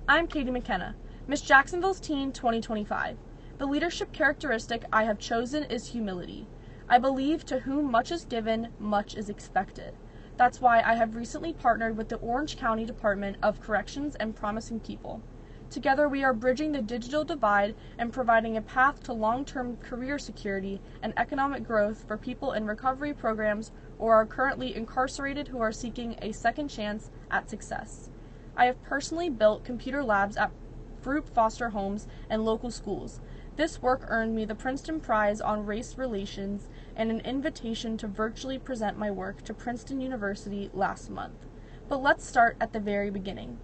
I'm Kady McKenna, Miss Jacksonville's Teen 2025. The leadership characteristic I have chosen is humility. I believe to whom much is given, much is expected. That's why I have recently partnered with the Orange County Department of Corrections and Promising People. Together we are bridging the digital divide and providing a path to long-term career security and economic growth for people in recovery programs or are currently incarcerated who are seeking a second chance at success. I have personally built computer labs at group foster homes and local schools. This work earned me the Princeton Prize on Race Relations and an invitation to virtually present my work to Princeton University last month. But let's start at the very beginning.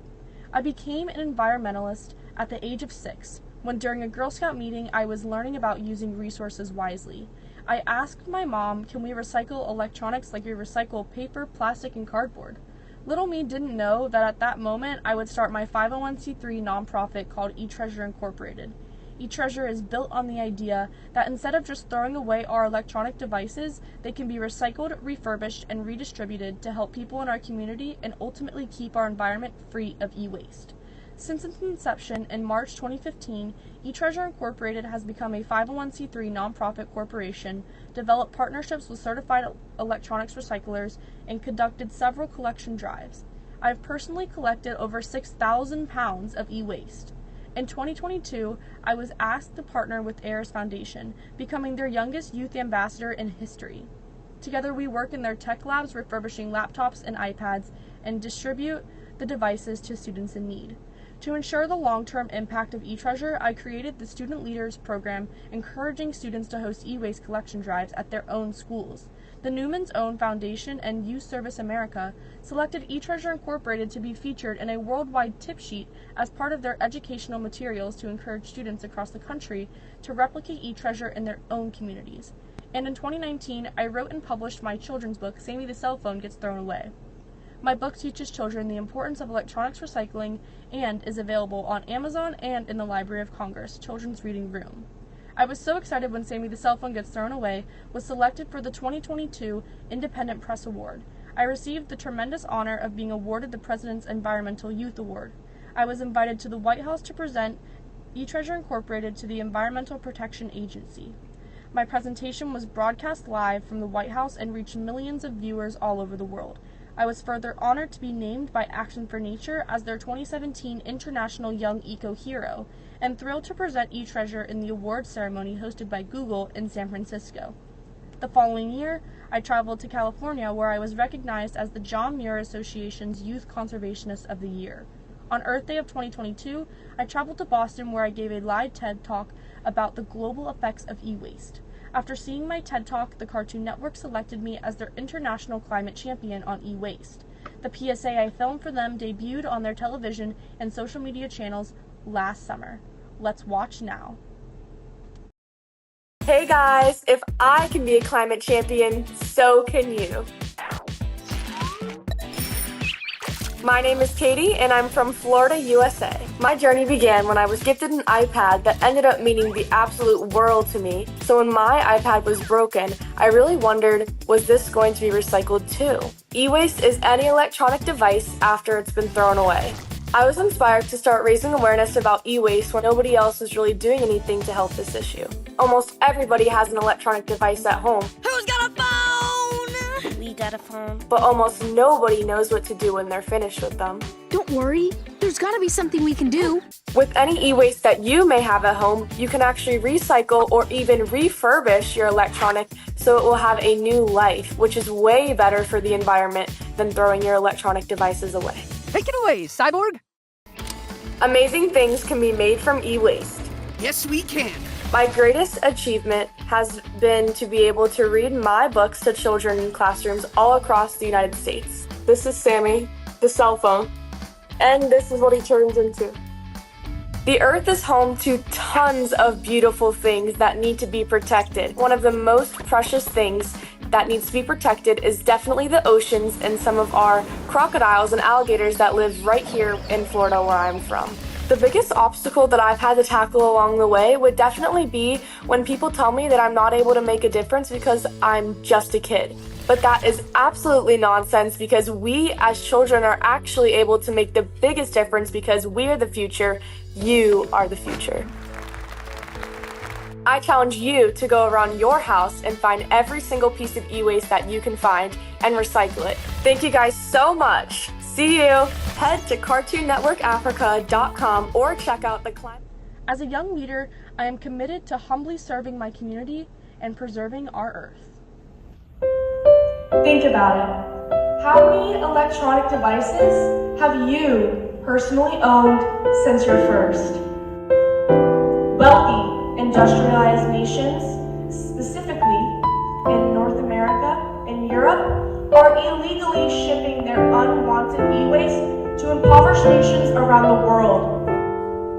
I became an environmentalist at the age of 6, when during a Girl Scout meeting I was learning about using resources wisely. I asked my mom, can we recycle electronics like we recycle paper, plastic, and cardboard? Little me didn't know that at that moment I would start my 501c3 nonprofit called eTreasure Incorporated. eTreasure is built on the idea that instead of just throwing away our electronic devices, they can be recycled, refurbished, and redistributed to help people in our community and ultimately keep our environment free of e-waste. Since its inception in March 2015, eTreasure Incorporated has become a 501c3 nonprofit corporation, developed partnerships with certified electronics recyclers, and conducted several collection drives. I have personally collected over 6,000 pounds of e-waste. In 2022, I was asked to partner with AIRS Foundation, becoming their youngest youth ambassador in history. Together we work in their tech labs refurbishing laptops and iPads and distribute the devices to students in need. To ensure the long-term impact of eTreasure, I created the Student Leaders Program, encouraging students to host e-waste collection drives at their own schools. The Newman's Own Foundation and Youth Service America selected eTreasure Incorporated to be featured in a worldwide tip sheet as part of their educational materials to encourage students across the country to replicate eTreasure in their own communities. And in 2019, I wrote and published my children's book, Sammy the Cell Phone Gets Thrown Away. My book teaches children the importance of electronics recycling and is available on Amazon and in the Library of Congress Children's Reading Room. I was so excited when Sammy the Cell Phone Gets Thrown Away was selected for the 2022 Independent Press Award. I received the tremendous honor of being awarded the President's Environmental Youth Award. I was invited to the White House to present eTreasure Incorporated to the Environmental Protection Agency. My presentation was broadcast live from the White House and reached millions of viewers all over the world. I was further honored to be named by Action for Nature as their 2017 International Young Eco Hero, and thrilled to present eTreasure in the awards ceremony hosted by Google in San Francisco. The following year, I traveled to California where I was recognized as the John Muir Association's Youth Conservationist of the Year. On Earth Day of 2022, I traveled to Boston where I gave a live TED Talk about the global effects of e-waste. After seeing my TED Talk, the Cartoon Network selected me as their International Climate Champion on e-waste. The PSA I filmed for them debuted on their television and social media channels last summer. Let's watch now. Hey guys, if I can be a climate champion, so can you. My name is Kady, and I'm from Florida, USA. My journey began when I was gifted an iPad that ended up meaning the absolute world to me. So when my iPad was broken, I really wondered, was this going to be recycled too? E-waste is any electronic device after it's been thrown away. I was inspired to start raising awareness about e-waste when nobody else was really doing anything to help this issue. Almost everybody has an electronic device at home. Who's got a phone? We got a phone. But almost nobody knows what to do when they're finished with them. Don't worry, there's gotta be something we can do. With any e-waste that you may have at home, you can actually recycle or even refurbish your electronic so it will have a new life, which is way better for the environment than throwing your electronic devices away. Take it away, Cyborg! Amazing things can be made from e-waste. Yes, we can. My greatest achievement has been to be able to read my books to children in classrooms all across the United States. This is Sammy, the cell phone, and this is what he turns into. The Earth is home to tons of beautiful things that need to be protected. One of the most precious things that needs to be protected is definitely the oceans and some of our crocodiles and alligators that live right here in Florida where I'm from. The biggest obstacle that I've had to tackle along the way would definitely be when people tell me that I'm not able to make a difference because I'm just a kid. But that is absolutely nonsense because we as children are actually able to make the biggest difference because we are the future, you are the future. I challenge you to go around your house and find every single piece of e-waste that you can find and recycle it. Thank you guys so much. See you. Head to CartoonNetworkAfrica.com or check out the climate. As a young leader, I am committed to humbly serving my community and preserving our earth. Think about it. How many electronic devices have you personally owned since your first? Wealthy, industrialized nations, specifically in North America and Europe, are illegally shipping their unwanted e-waste to impoverished nations around the world.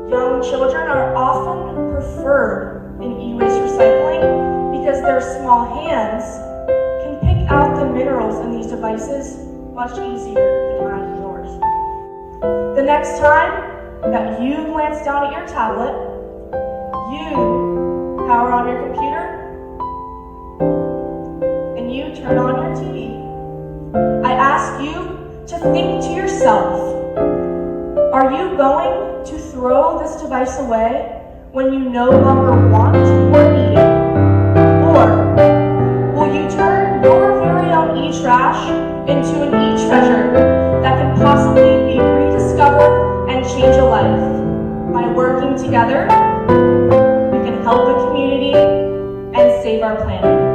Young children are often preferred in e-waste recycling because their small hands can pick out the minerals in these devices much easier than mine and yours. The next time that you glance down at your tablet, you power on your computer, and you turn on your TV, I ask you to think to yourself, are you going to throw this device away when you no longer want or need it? Or will you turn your very own e-trash into an e-treasure that can possibly be rediscovered and change a life? By working together, we can help the community and save our planet.